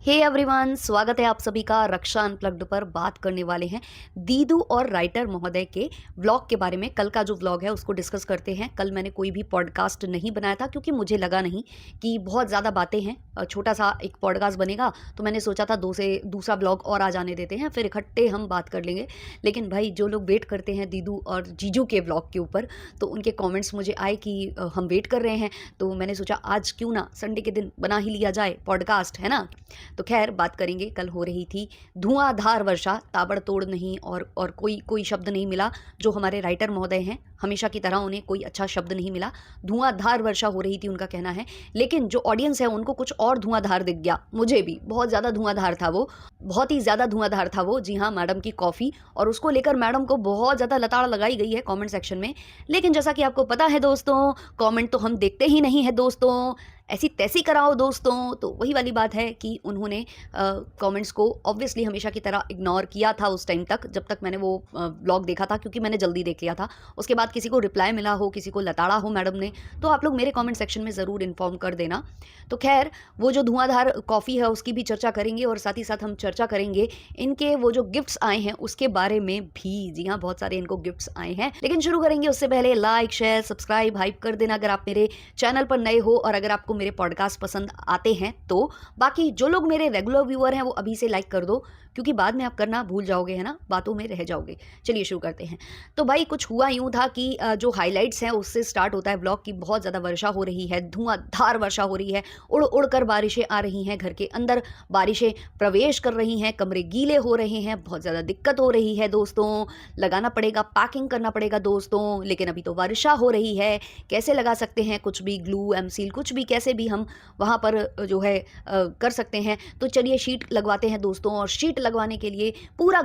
Hey everyone, स्वागत है आप सभी का रक्षा अनप्लग्ड पर। बात करने वाले हैं दीदू और राइटर महोदय के व्लॉग के बारे में। कल का जो व्लॉग है उसको डिस्कस करते हैं। कल मैंने कोई भी पॉडकास्ट नहीं बनाया था क्योंकि मुझे लगा नहीं कि बहुत ज़्यादा बातें हैं, छोटा सा एक पॉडकास्ट बनेगा, तो मैंने सोचा था दूसरा व्लॉग और आ जाने देते हैं, फिर इकट्ठे हम बात कर लेंगे। लेकिन भाई जो लोग वेट करते हैं दीदू और जीजू के व्लॉग के ऊपर, तो उनके कॉमेंट्स मुझे आए कि हम वेट कर रहे हैं, तो मैंने सोचा आज क्यों ना संडे के दिन बना ही लिया जाए पॉडकास्ट, है ना। तो खैर बात करेंगे। कल हो रही थी धुआंधार वर्षा, ताबड़तोड़ नहीं और कोई कोई शब्द नहीं मिला। जो हमारे राइटर महोदय हैं, हमेशा की तरह उन्हें कोई अच्छा शब्द नहीं मिला। धुआंधार वर्षा हो रही थी उनका कहना है, लेकिन जो ऑडियंस है उनको कुछ और धुआंधार दिख गया। मुझे भी बहुत ज़्यादा धुआंधार था वो, बहुत ही ज़्यादा धुआंधार था वो। जी हाँ, मैडम की कॉफ़ी, और उसको लेकर मैडम को बहुत ज़्यादा लताड़ लगाई गई है कमेंट सेक्शन में। लेकिन जैसा कि आपको पता है दोस्तों, कमेंट तो हम देखते ही नहीं है दोस्तों, ऐसी तैसी कराओ दोस्तों। तो वही वाली बात है कि उन्होंने कमेंट्स को ऑब्वियसली हमेशा की तरह इग्नोर किया था उस टाइम तक, जब तक मैंने वो ब्लॉग देखा था, क्योंकि मैंने जल्दी देख लिया था। उसके बाद किसी को रिप्लाई मिला हो, किसी को लताड़ा हो मैडम ने, तो आप लोग मेरे कमेंट सेक्शन में ज़रूर इन्फॉर्म कर देना। तो खैर, वो जो धुआंधार कॉफ़ी है उसकी भी चर्चा करेंगे, और साथ ही साथ हम चर्चा करेंगे इनके वो जो गिफ्ट्स आए हैं उसके बारे में भी। जी हाँ, बहुत सारे इनको गिफ्ट्स आए हैं। लेकिन शुरू करेंगे उससे पहले लाइक शेयर सब्सक्राइब हाइप कर देना अगर आप मेरे चैनल पर नए हो, और अगर आपको मेरे पॉडकास्ट पसंद आते हैं तो। बाकी जो लोग मेरे रेगुलर व्यूअर हैं वो अभी से लाइक कर दो, क्योंकि बाद में आप करना भूल जाओगे, है ना, बातों में रह जाओगे। चलिए शुरू करते हैं। तो भाई कुछ हुआ यूँ था कि जो हाइलाइट्स हैं उससे स्टार्ट होता है ब्लॉग की। बहुत ज़्यादा वर्षा हो रही है, धुआंधार वर्षा हो रही है, उड़ उड़ कर बारिशें आ रही हैं, घर के अंदर बारिशें प्रवेश कर रही हैं, कमरे गीले हो रहे हैं, बहुत ज़्यादा दिक्कत हो रही है दोस्तों। लगाना पड़ेगा, पैकिंग करना पड़ेगा दोस्तों। लेकिन अभी तो वर्षा हो रही है, कैसे लगा सकते हैं कुछ भी, ग्लू एमसील कुछ भी, कैसे भी हम वहाँ पर जो है कर सकते हैं। तो चलिए शीट लगवाते हैं दोस्तों। और शीट लगवाने के लिए पूरा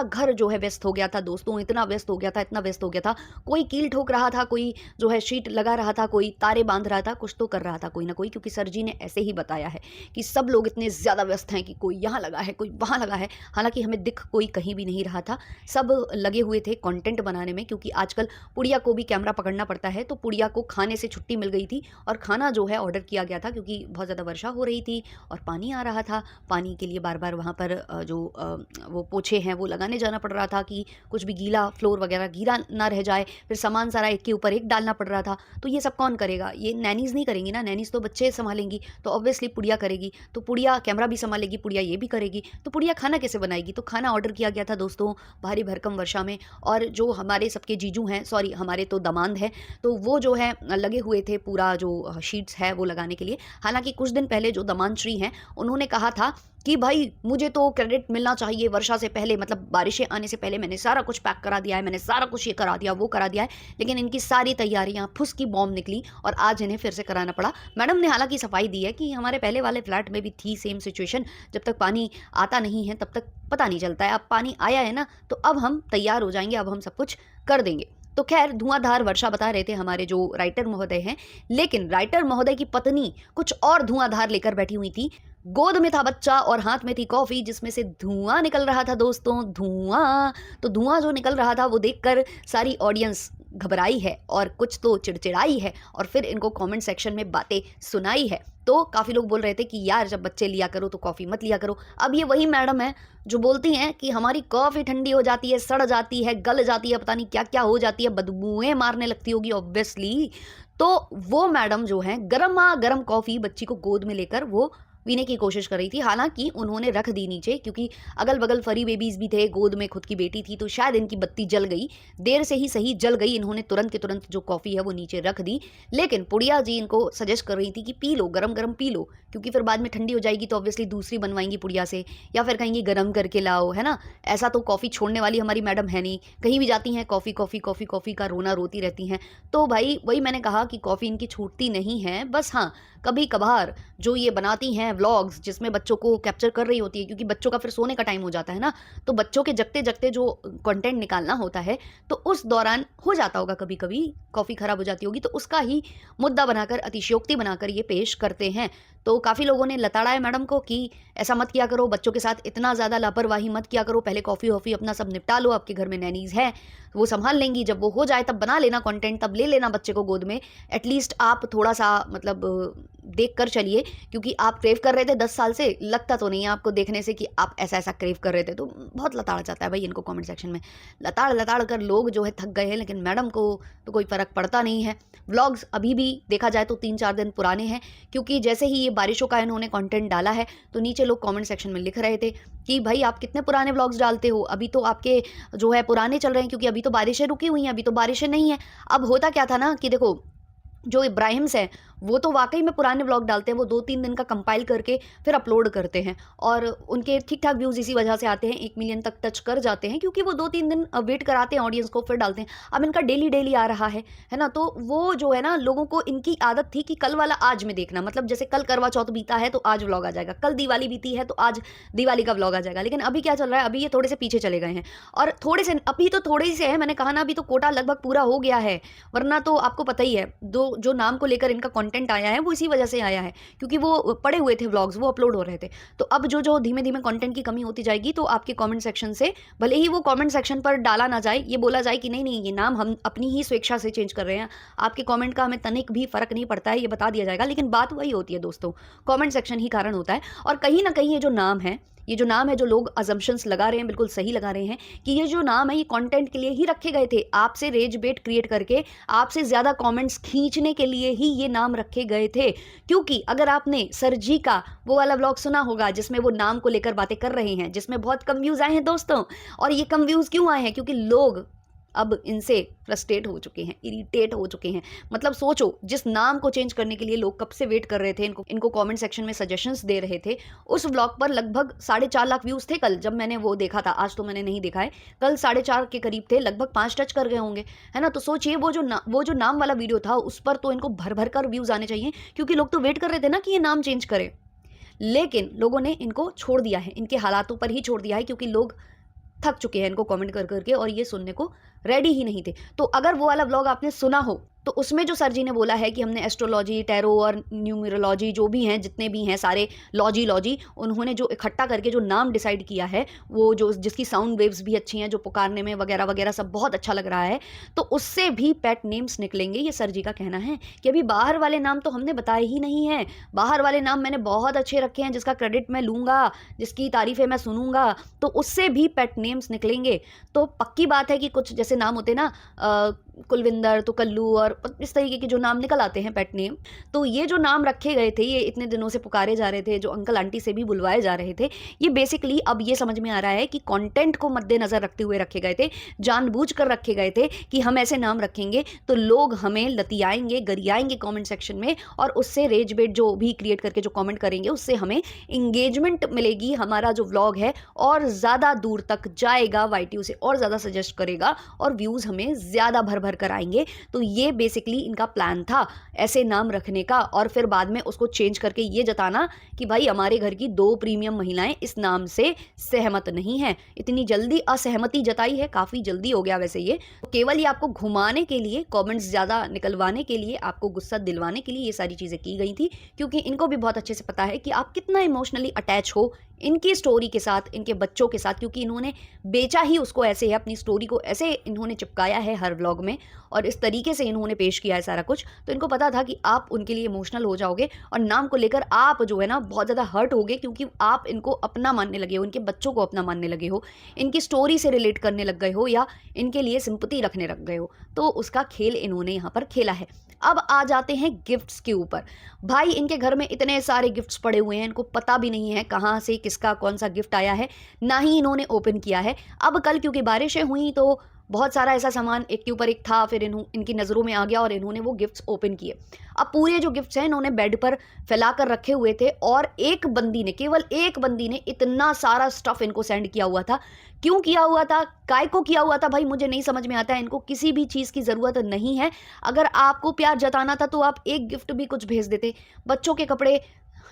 घर जो है व्यस्त हो गया था दोस्तों। इतना व्यस्त हो गया था, इतना व्यस्त हो गया था, कोई कील ठोक रहा था, कोई जो है शीट लगा रहा था, कोई तारे बांध रहा था, कुछ तो कर रहा था कोई ना कोई, क्योंकि सर जी ने ऐसे ही बताया है कि सब लोग इतने ज़्यादा व्यस्त हैं कि कोई यहाँ लगा है, कोई वहाँ लगा है। हालांकि हमें दिख कोई कहीं भी नहीं रहा था, सब लगे हुए थे कंटेंट बनाने में, क्योंकि आजकल पुड़िया को भी कैमरा पकड़ना पड़ता है। तो पुड़िया को खाने से छुट्टी मिल गई थी, और खाना जो है ऑर्डर किया गया था, क्योंकि बहुत ज़्यादा वर्षा हो रही थी और पानी आ रहा था। पानी के लिए बार बार वहाँ पर वो पोछे हैं वो लगाने जाना पड़ रहा था कि कुछ भी गीला, फ्लोर वगैरह गीला ना रह जाए। फिर सामान सारा एक के ऊपर एक डालना पड़ रहा था। तो ये सब कौन करेगा? ये नैनीज़ नहीं करेंगी ना, नैनीज़ तो बच्चे संभालेंगी, तो ऑब्वियसली पुड़िया करेगी। तो पुड़िया कैमरा भी संभालेगी, पुड़िया ये भी करेगी, तो पुड़िया खाना कैसे बनाएगी? तो खाना ऑर्डर किया गया था दोस्तों भारी भरकम वर्षा में। और जो हमारे सबके जीजू हैं, सॉरी हमारे तो दामाद हैं, तो वो जो है लगे हुए थे पूरा जो शीट्स है वो लगाने के लिए। हालांकि कुछ दिन पहले जो दामाद श्री हैं उन्होंने कहा था कि भाई मुझे तो क्रेडिट मिलना चाहिए, वर्षा से पहले, मतलब बारिशें आने से पहले मैंने सारा कुछ पैक करा दिया है, मैंने सारा कुछ ये करा दिया वो करा दिया है। लेकिन इनकी सारी तैयारियां फुस की बॉम्ब निकली, और आज इन्हें फिर से कराना पड़ा। मैडम ने हालांकि सफाई दी है कि हमारे पहले वाले फ्लैट में भी थी सेम सिचुएशन, जब तक पानी आता नहीं है तब तक पता नहीं चलता है। अब पानी आया है ना, तो अब हम तैयार हो जाएंगे, अब हम सब कुछ कर देंगे। तो खैर, धुआंधार वर्षा बता रहे थे हमारे जो राइटर महोदय हैं। लेकिन राइटर महोदय की पत्नी कुछ और धुआंधार लेकर बैठी हुई थी। गोद में था बच्चा और हाथ में थी कॉफी, जिसमें से धुआं निकल रहा था दोस्तों, धुआं। तो धुआं जो निकल रहा था वो देखकर सारी ऑडियंस घबराई है, और कुछ तो चिड़चिड़ाई है, और फिर इनको कमेंट सेक्शन में बातें सुनाई है। तो काफ़ी लोग बोल रहे थे कि यार जब बच्चे लिया करो तो कॉफ़ी मत लिया करो। अब ये वही मैडम है जो बोलती हैं कि हमारी कॉफ़ी ठंडी हो जाती है, सड़ जाती है, गल जाती है, पता नहीं क्या क्या हो जाती है, बदबूएं मारने लगती होगी ऑब्वियसली। तो वो मैडम जो है गर्मा गर्म कॉफ़ी बच्ची को गोद में लेकर वो पीने की कोशिश कर रही थी। हालांकि उन्होंने रख दी नीचे, क्योंकि अगल बगल फरी बेबीज़ भी थे, गोद में खुद की बेटी थी, तो शायद इनकी बत्ती जल गई, देर से ही सही जल गई। इन्होंने तुरंत के तुरंत जो कॉफ़ी है वो नीचे रख दी। लेकिन पुड़िया जी इनको सजेस्ट कर रही थी कि पी लो, गरम गरम पी लो, क्योंकि फिर बाद में ठंडी हो जाएगी तो ऑब्वियसली दूसरी बनवाएंगी पुड़िया से, या फिर कहेंगी गरम करके लाओ, है ना। ऐसा तो कॉफ़ी छोड़ने वाली हमारी मैडम है नहीं, कहीं भी जाती हैं कॉफ़ी कॉफ़ी कॉफ़ी कॉफ़ी का रोना रोती रहती हैं। तो भाई वही मैंने कहा कि कॉफ़ी इनकी छूटती नहीं है, बस हाँ कभी कभार जो ये बनाती हैं व्लॉग्स जिसमें बच्चों को कैप्चर कर रही होती है, क्योंकि बच्चों का फिर सोने का टाइम हो जाता है ना, तो बच्चों के जगते जगते जो कंटेंट निकालना होता है, तो उस दौरान हो जाता होगा कभी कभी कॉफ़ी ख़राब हो जाती होगी, तो उसका ही मुद्दा बनाकर, अतिशयोक्ति बनाकर ये पेश करते हैं। तो काफ़ी लोगों ने लताड़ा है मैडम को कि ऐसा मत किया करो, बच्चों के साथ इतना ज़्यादा लापरवाही मत किया करो, पहले कॉफ़ी वॉफ़ी अपना सब निपटा लो, आपके घर में नैनीज़ है। वो संभाल लेंगी, जब वो हो जाए तब बना लेना कंटेंट, तब ले लेना बच्चे को गोद में। एटलीस्ट आप थोड़ा सा मतलब देख कर चलिए, क्योंकि आप क्रेव कर रहे थे 10 साल से, लगता तो नहीं है आपको देखने से कि आप ऐसा ऐसा क्रेव कर रहे थे। तो बहुत लताड़ जाता है भाई इनको कमेंट सेक्शन में, लताड़ लताड़ कर लोग जो है थक गए हैं, लेकिन मैडम को तो कोई फ़र्क पड़ता नहीं है। व्लॉग्स अभी भी देखा जाए तो 3-4 दिन पुराने हैं, क्योंकि जैसे ही ये बारिशों का इन्होंने कंटेंट डाला है तो नीचे लोग कमेंट सेक्शन में लिख रहे थे कि भाई आप कितने पुराने व्लॉग्स डालते हो, अभी तो आपके जो है पुराने चल रहे हैं, क्योंकि अभी तो बारिशें रुकी हुई हैं, अभी तो बारिशें नहीं हैं। अब होता क्या था ना कि देखो, जो इब्राहिम्स हैं वो तो वाकई में पुराने व्लॉग डालते हैं, वो 2-3 दिन का कंपाइल करके फिर अपलोड करते हैं, और उनके ठीक ठाक व्यूज़ इसी वजह से आते हैं, 1 मिलियन तक टच कर जाते हैं, क्योंकि वो 2-3 दिन वेट कराते हैं ऑडियंस को, फिर डालते हैं। अब इनका डेली डेली आ रहा है ना, तो वो जो है ना, लोगों को इनकी आदत थी कि कल वाला आज में देखना, मतलब जैसे कल करवा चौथ बीता है तो आज व्लॉग आ जाएगा, कल दिवाली बीती है तो आज दिवाली का व्लॉग आ जाएगा। लेकिन अभी क्या चल रहा है, अभी ये थोड़े से पीछे चले गए हैं, और थोड़े से अभी तो थोड़े ही से है, मैंने कहा ना अभी तो कोटा लगभग पूरा हो गया है, वरना तो आपको पता ही है जो नाम को लेकर इनका कंटेंट आया है वो इसी वजह से आया है, क्योंकि वो पड़े हुए थे व्लॉग्स, वो अपलोड हो रहे थे। तो अब जो धीमे धीमे कंटेंट की कमी होती जाएगी, तो आपके कमेंट सेक्शन से भले ही वो कमेंट सेक्शन पर डाला ना जाए, ये बोला जाए कि नहीं नहीं ये नाम हम अपनी ही स्वेच्छा से चेंज कर रहे हैं, आपके कमेंट का हमें तनिक भी फर्क नहीं पड़ता है, ये बता दिया जाएगा। लेकिन बात वही होती है दोस्तों, कमेंट सेक्शन ही कारण होता है। और कहीं ना कहीं ये जो नाम है जो लोग अजम्पशंस लगा रहे हैं, बिल्कुल सही लगा रहे हैं कि ये जो नाम है ये कंटेंट के लिए ही रखे गए थे, आपसे रेज बेट क्रिएट करके, आपसे ज़्यादा कमेंट्स खींचने के लिए ही ये नाम रखे गए थे। क्योंकि अगर आपने सर जी का वो वाला व्लॉग सुना होगा जिसमें वो नाम को लेकर बातें कर रहे हैं, जिसमें बहुत कम व्यूज़ आए हैं दोस्तों, और ये कम व्यूज़ क्यों आए हैं, क्योंकि लोग अब इनसे फ्रस्ट्रेट हो चुके हैं, इरिटेट हो चुके हैं। मतलब सोचो, जिस नाम को चेंज करने के लिए लोग कब से वेट कर रहे थे, इनको कमेंट सेक्शन में सजेशंस दे रहे थे, उस व्लॉग पर लगभग 4.5 लाख व्यूज़ थे कल, जब मैंने वो देखा था, आज तो मैंने नहीं देखा है, कल 4.5 के करीब थे, लगभग 5 टच कर गए होंगे, है ना। तो सोचिए वो जो नाम वाला वीडियो था उस पर तो इनको भर भर कर व्यूज़ आने चाहिए, क्योंकि लोग तो वेट कर रहे थे ना कि ये नाम चेंज करे। लेकिन लोगों ने इनको छोड़ दिया है, इनके हालातों पर ही छोड़ दिया है, क्योंकि लोग थक चुके हैं इनको कमेंट कर करके, और ये सुनने को रेडी ही नहीं थे। तो अगर वो वाला व्लॉग आपने सुना हो, तो उसमें जो सर जी ने बोला है कि हमने एस्ट्रोलॉजी, टैरो और न्यूमरोलॉजी जो भी हैं, जितने भी हैं सारे लॉजी उन्होंने जो इकट्ठा करके जो नाम डिसाइड किया है, वो जो जिसकी साउंड वेव्स भी अच्छी हैं, जो पुकारने में वगैरह वगैरह सब बहुत अच्छा लग रहा है, तो उससे भी पेट नेम्स निकलेंगे। ये सर जी का कहना है कि अभी बाहर वाले नाम तो हमने बताए ही नहीं हैं, बाहर वाले नाम मैंने बहुत अच्छे रखे हैं, जिसका क्रेडिट मैं लूँगा, जिसकी तारीफ़ें मैं सुनूंगा, तो उससे भी पेट नेम्स निकलेंगे। तो पक्की बात है कि कुछ जैसे नाम होते ना, कुलविंदर, तो कल्लू, और इस तरीके के जो नाम निकल आते हैं पेट नेम, तो ये जो नाम रखे गए थे, ये इतने दिनों से पुकारे जा रहे थे, जो अंकल आंटी से भी बुलवाए जा रहे थे, ये बेसिकली अब ये समझ में आ रहा है कि कंटेंट को मद्देनजर रखते हुए रखे गए थे, जानबूझकर रखे गए थे कि हम ऐसे नाम रखेंगे तो लोग हमें लतियाएंगे, गरियाएंगे कमेंट सेक्शन में, और उससे रेज बेट जो भी क्रिएट करके जो कमेंट करेंगे उससे हमें इंगेजमेंट मिलेगी, हमारा जो व्लॉग है और ज़्यादा दूर तक जाएगा, वाईटी उसे और ज़्यादा सजेस्ट करेगा, और व्यूज़ हमें ज़्यादा भर भर कर आएंगे। तो ये बेसिकली इनका प्लान था ऐसे नाम रखने का, और फिर बाद में उसको चेंज करके ये जताना कि भाई हमारे घर की 2 प्रीमियम महिलाएं इस नाम से सहमत नहीं हैं। इतनी जल्दी असहमति जताई है, काफ़ी जल्दी हो गया वैसे ये, तो केवल ये आपको घुमाने के लिए, कमेंट्स ज़्यादा निकलवाने के लिए, आपको गुस्सा दिलवाने के लिए ये सारी चीज़ें की गई थी, क्योंकि इनको भी बहुत अच्छे से पता है कि आप कितना इमोशनली अटैच हो इनकी स्टोरी के साथ, इनके बच्चों के साथ, क्योंकि इन्होंने बेचा ही उसको ऐसे है, अपनी स्टोरी को ऐसे इन्होंने चिपकाया है हर व्लॉग में, और इस तरीके से इन्होंने पेश किया है सारा कुछ। तो इनको पता था कि आप उनके लिए इमोशनल हो जाओगे, और नाम को लेकर आप जो है ना बहुत ज़्यादा हर्ट होगे, क्योंकि आप इनको अपना मानने लगे हो, इनके बच्चों को अपना मानने लगे हो, इनकी स्टोरी से रिलेट करने लग गए हो, या इनके लिए सिंपैथी रखने लग गए हो। तो उसका खेल इन्होंने यहाँ पर खेला है। अब आ जाते हैं गिफ्ट्स के ऊपर। भाई इनके घर में इतने सारे गिफ्ट्स पड़े हुए हैं, इनको पता भी नहीं है कहाँ से किसका कौन सा गिफ्ट आया है, ना ही इन्होंने ओपन किया है। अब कल क्योंकि बारिशें हुई तो बहुत सारा ऐसा सामान एक के ऊपर एक था, फिर इनकी नज़रों में आ गया और इन्होंने वो गिफ्ट्स ओपन किए। अब पूरे जो गिफ्ट्स हैं इन्होंने बेड पर फैला कर रखे हुए थे, और एक बंदी ने, केवल एक बंदी ने इतना सारा स्टफ इनको सेंड किया हुआ था। क्यों किया हुआ था, काय को किया हुआ था, भाई मुझे नहीं समझ में आता है। इनको किसी भी चीज़ की ज़रूरत नहीं है। अगर आपको प्यार जताना था तो आप एक गिफ्ट भी कुछ भेज देते, बच्चों के कपड़े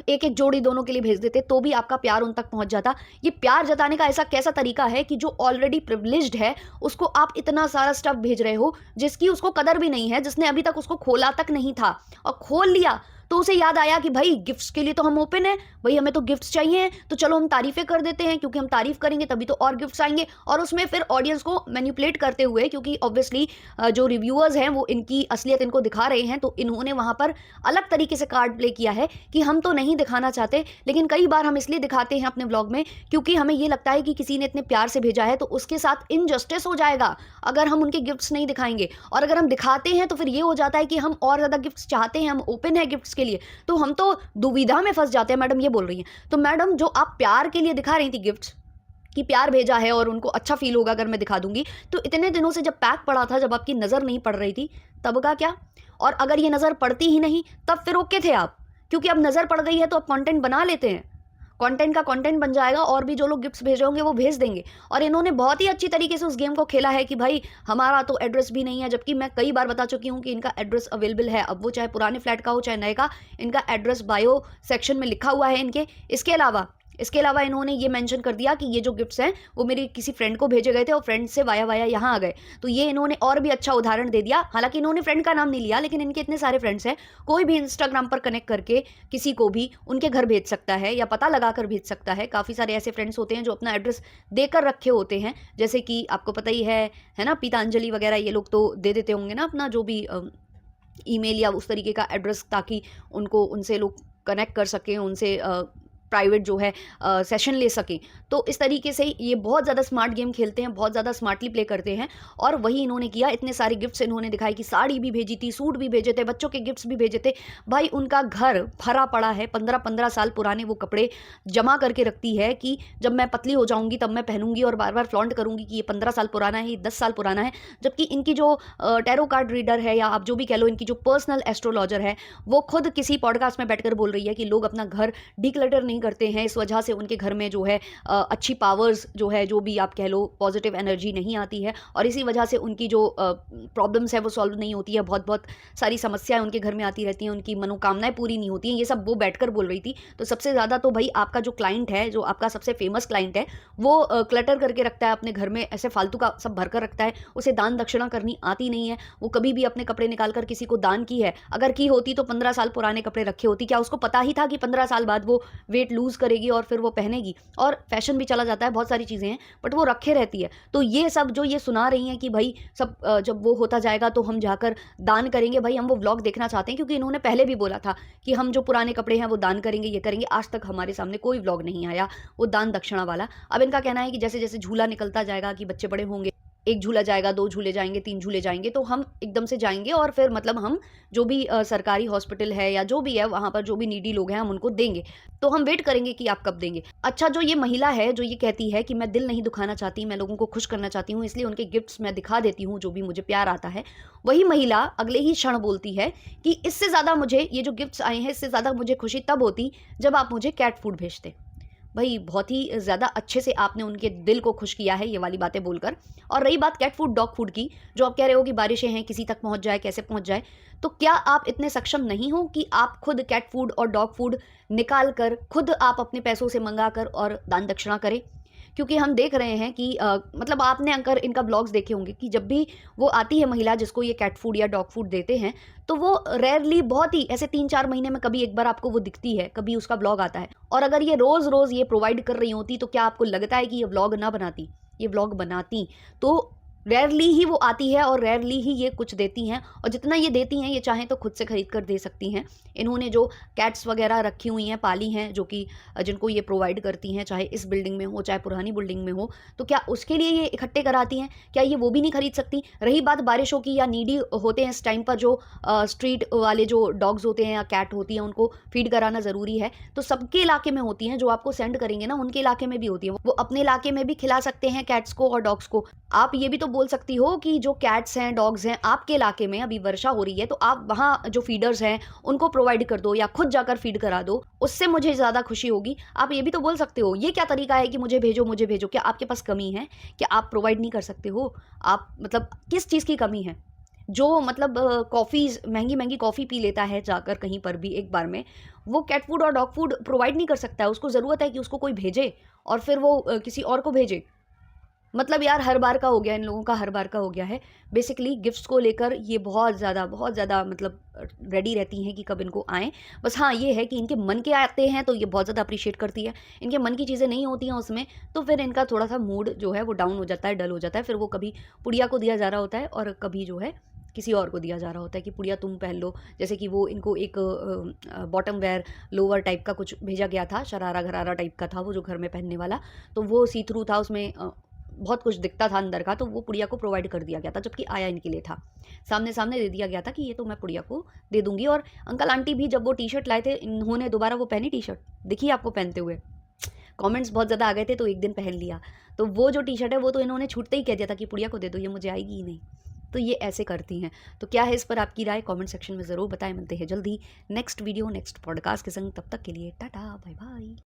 एक एक जोड़ी दोनों के लिए भेज देते, तो भी आपका प्यार उन तक पहुंच जाता। ये प्यार जताने का ऐसा कैसा तरीका है कि जो ऑलरेडी प्रिविलेज्ड है उसको आप इतना सारा स्टफ भेज रहे हो, जिसकी उसको कदर भी नहीं है, जिसने अभी तक उसको खोला तक नहीं था, और खोल लिया तो उसे याद आया कि भाई गिफ्ट्स के लिए तो हम ओपन है, भाई हमें तो गिफ्ट्स चाहिए, तो चलो हम तारीफें कर देते हैं, क्योंकि हम तारीफ करेंगे तभी तो और गिफ्ट्स आएंगे। और उसमें फिर ऑडियंस को मैनिपुलेट करते हुए, क्योंकि ऑब्वियसली जो रिव्यूअर्स हैं वो इनकी असलियत इनको दिखा रहे हैं, तो इन्होंने वहां पर अलग तरीके से कार्ड प्ले किया है कि हम तो नहीं दिखाना चाहते, लेकिन कई बार हम इसलिए दिखाते हैं अपने ब्लॉग में क्योंकि हमें ये लगता है कि किसी ने इतने प्यार से भेजा है तो उसके साथ इनजस्टिस हो जाएगा अगर हम उनके गिफ्ट्स नहीं दिखाएंगे। और अगर हम दिखाते हैं तो फिर ये हो जाता है कि हम और ज़्यादा गिफ्ट्स चाहते हैं, हम ओपन है गिफ्ट्स के लिए, तो हम तो दुविधा में फंस जाते हैं। मैडम ये बोल रही हैं, तो मैडम जो आप प्यार के लिए दिखा रही थी गिफ्ट्स कि प्यार भेजा है और उनको अच्छा फील होगा अगर मैं दिखा दूंगी, तो इतने दिनों से जब पैक पड़ा था, जब आपकी नज़र नहीं पड़ रही थी, तब का क्या? और अगर ये नज़र पड़ती ही नहीं तब फिर ओके थे आप, क्योंकि अब नज़र पड़ गई है तो आप कंटेंट बना लेते हैं, कंटेंट का कंटेंट बन जाएगा और भी जो लोग गिफ्ट्स भेज होंगे वो भेज देंगे। और इन्होंने बहुत ही अच्छी तरीके से उस गेम को खेला है कि भाई हमारा तो एड्रेस भी नहीं है, जबकि मैं कई बार बता चुकी हूँ कि इनका एड्रेस अवेलेबल है, अब वो चाहे पुराने फ्लैट का हो चाहे नए का, इनका एड्रेस बायो सेक्शन में लिखा हुआ है इनके। इसके अलावा इन्होंने ये मेंशन कर दिया कि ये जो गिफ्ट्स हैं वो मेरे किसी फ्रेंड को भेजे गए थे और फ्रेंड से वाया वाया यहाँ आ गए, तो ये इन्होंने और भी अच्छा उदाहरण दे दिया। हालांकि इन्होंने फ्रेंड का नाम नहीं लिया, लेकिन इनके इतने सारे फ्रेंड्स हैं, कोई भी इंस्टाग्राम पर कनेक्ट करके किसी को भी उनके घर भेज सकता है या पता लगा कर भेज सकता है। काफ़ी सारे ऐसे फ्रेंड्स होते हैं जो अपना एड्रेस देकर रखे होते हैं, जैसे कि आपको पता ही है ना, पीतांजलि वगैरह, ये लोग तो दे देते होंगे ना अपना जो भी ईमेल या उस तरीके का एड्रेस, ताकि उनको उनसे लोग कनेक्ट कर सकें, उनसे प्राइवेट जो है सेशन ले सकें। तो इस तरीके से ये बहुत ज़्यादा स्मार्ट गेम खेलते हैं, बहुत ज़्यादा स्मार्टली प्ले करते हैं। और वही इन्होंने किया, इतने सारे गिफ्ट्स इन्होंने दिखाए कि साड़ी भी भेजी थी, सूट भी भेजे थे, बच्चों के गिफ्ट्स भी भेजे थे। भाई उनका घर भरा पड़ा है, 15-15 साल पुराने वो कपड़े जमा करके रखती है कि जब मैं पतली हो जाऊंगी तब मैं पहनूंगी और बार बार फ्लॉन्ट करूंगी कि ये 15 साल पुराना है, ये 10 साल पुराना है। जबकि इनकी जो टैरो कार्ड रीडर है, या आप जो भी कह लो, इनकी जो पर्सनल एस्ट्रोलॉजर है, वो खुद किसी पॉडकास्ट में बैठकर बोल रही है कि लोग अपना घर डिक्लटर नहीं करते हैं, इस वजह से उनके घर में जो है अच्छी पावर्स जो है, जो भी आप कह लो, पॉजिटिव एनर्जी नहीं आती है, और इसी वजह से उनकी जो प्रॉब्लम्स है वो सॉल्व नहीं होती है, बहुत बहुत सारी समस्याएं उनके घर में आती रहती हैं, उनकी मनोकामनाएं पूरी नहीं होती हैं। ये सब वो बैठकर बोल रही थी। तो सबसे ज़्यादा तो भाई आपका जो क्लाइंट है, जो आपका सबसे फेमस क्लाइंट है, वो क्लटर करके रखता है अपने घर में, ऐसे फालतू का सब भर कर रखता है, उसे दान दक्षिणा करनी आती नहीं है। वो कभी भी अपने कपड़े निकाल कर किसी को दान की है, अगर की होती तो 15 साल पुराने कपड़े रखे होती, क्या उसको पता ही था कि 15 साल बाद वो वेट लूज करेगी और फिर वो पहनेगी, और फैशन भी चला जाता है, बहुत सारी चीज़ें हैं, बट वो रखे रहती है। तो ये सब जो ये सुना रही हैं कि भाई सब जब वो होता जाएगा तो हम जाकर दान करेंगे, भाई हम वो व्लॉग देखना चाहते हैं, क्योंकि इन्होंने पहले भी बोला था कि हम जो पुराने कपड़े हैं वो दान करेंगे, ये करेंगे। आज तक हमारे सामने कोई व्लॉग नहीं आया वो दान दक्षिणा वाला। अब इनका कहना है कि जैसे जैसे झूला निकलता जाएगा, कि बच्चे बड़े होंगे, 1 झूला जाएगा, 2 झूले जाएंगे, 3 झूले जाएंगे, तो हम एकदम से जाएंगे और फिर मतलब हम जो भी सरकारी हॉस्पिटल है या जो भी है वहाँ पर जो भी नीडी लोग हैं हम उनको देंगे। तो हम वेट करेंगे कि आप कब देंगे। अच्छा, जो ये महिला है जो ये कहती है कि मैं दिल नहीं दुखाना चाहती, मैं लोगों को खुश करना चाहती हूँ, इसलिए उनके गिफ्ट्स मैं दिखा देती हूँ जो भी मुझे प्यार आता है, वही महिला अगले ही क्षण बोलती है कि इससे ज़्यादा मुझे ये जो गिफ्ट्स आए हैं, इससे ज़्यादा मुझे खुशी तब होती जब आप मुझे कैट फूड भेजते। भाई बहुत ही ज़्यादा अच्छे से आपने उनके दिल को खुश किया है ये वाली बातें बोलकर। और रही बात कैट फूड डॉग फूड की, जो आप कह रहे हो कि बारिशें हैं, किसी तक पहुंच जाए, कैसे पहुंच जाए, तो क्या आप इतने सक्षम नहीं हो कि आप खुद कैट फूड और डॉग फूड निकाल कर खुद आप अपने पैसों से मंगा कर और दान दक्षिणा करें? क्योंकि हम देख रहे हैं कि मतलब आपने अगर इनका ब्लॉग्स देखे होंगे कि जब भी वो आती है महिला जिसको ये कैट फूड या डॉग फूड देते हैं, तो वो रेयरली, बहुत ही ऐसे 3-4 महीने में कभी एक बार आपको वो दिखती है, कभी उसका ब्लॉग आता है। और अगर ये रोज़ रोज़ ये प्रोवाइड कर रही होती तो क्या आपको लगता है कि ये व्लॉग ना बनाती? ये व्लॉग बनाती। तो रेयरली ही वो आती है और रेयरली ही ये कुछ देती हैं, और जितना ये देती हैं ये चाहें तो खुद से खरीद कर दे सकती हैं। इन्होंने जो कैट्स वगैरह रखी हुई हैं, पाली हैं, जो कि जिनको ये प्रोवाइड करती हैं, चाहे इस बिल्डिंग में हो चाहे पुरानी बिल्डिंग में हो, तो क्या उसके लिए ये इकट्ठे कराती हैं? क्या ये वो भी नहीं खरीद सकती? रही बात बारिशों की या नीडी होते हैं इस टाइम पर जो स्ट्रीट वाले जो डॉग्स होते हैं या कैट होती हैं, उनको फीड कराना ज़रूरी है, तो सबके इलाके में होती हैं, जो आपको सेंड करेंगे ना उनके इलाके में भी होती है। वो अपने इलाके में भी खिला सकते हैं कैट्स को और डॉग्स को। आप ये भी तो बोल सकती हो कि जो कैट्स हैं, डॉग्स हैं, आपके इलाके में अभी वर्षा हो रही है तो आप वहाँ जो फीडर्स हैं उनको प्रोवाइड कर दो या खुद जाकर फीड करा दो, उससे मुझे ज़्यादा खुशी होगी। आप ये भी तो बोल सकते हो। ये क्या तरीका है कि मुझे भेजो मुझे भेजो? क्या आपके पास कमी है? क्या आप प्रोवाइड नहीं कर सकते हो? आप मतलब किस चीज़ की कमी है? जो मतलब कॉफ़ीज़, महंगी महंगी कॉफ़ी पी लेता है जाकर कहीं पर भी एक बार में, वो कैट फूड और डॉग फूड प्रोवाइड नहीं कर सकता है। उसको ज़रूरत है कि उसको कोई भेजे और फिर वो किसी और को भेजे। मतलब यार हर बार का हो गया, इन लोगों का हर बार का हो गया है। बेसिकली गिफ्ट्स को लेकर ये बहुत ज़्यादा मतलब रेडी रहती हैं कि कब इनको आएँ। बस हाँ, ये है कि इनके मन के आते हैं तो ये बहुत ज़्यादा अप्रिशिएट करती है। इनके मन की चीज़ें नहीं होती हैं उसमें, तो फिर इनका थोड़ा-सा मूड जो है वो डाउन हो जाता है, डल हो जाता है। फिर वो कभी पुड़िया को दिया जा रहा होता है और कभी जो है किसी और को दिया जा रहा होता है कि पुड़िया तुम पहन लो। जैसे कि वो इनको एक बॉटम वेयर लोअर टाइप का कुछ भेजा गया था, शरारा-घरारा टाइप का था वो जो घर में पहनने वाला। तो वो सी थ्रू था, उसमें बहुत कुछ दिखता था अंदर का, तो वो पुड़िया को प्रोवाइड कर दिया गया था, जबकि आया इनके लिए था। सामने-सामने दे दिया गया था कि ये तो मैं पुड़िया को दे दूँगी। और अंकल आंटी भी जब वो टी-शर्ट लाए थे, इन्होंने दोबारा वो पहनी टी-शर्ट? दिखी आपको पहनते हुए? कमेंट्स बहुत ज़्यादा आ गए थे तो एक दिन पहन लिया। तो वो जो टी-शर्ट है वो तो इन्होंने छूटते ही कह दिया था कि पुड़िया को दे दो, ये मुझे आएगी ही नहीं। तो ये ऐसे करती हैं। तो क्या है इस पर आपकी राय? कमेंट सेक्शन में ज़रूर बताएँ। मिलते हैं जल्द ही नेक्स्ट वीडियो, नेक्स्ट पॉडकास्ट के संग। तब तक के लिए टाटा, बाय बाय।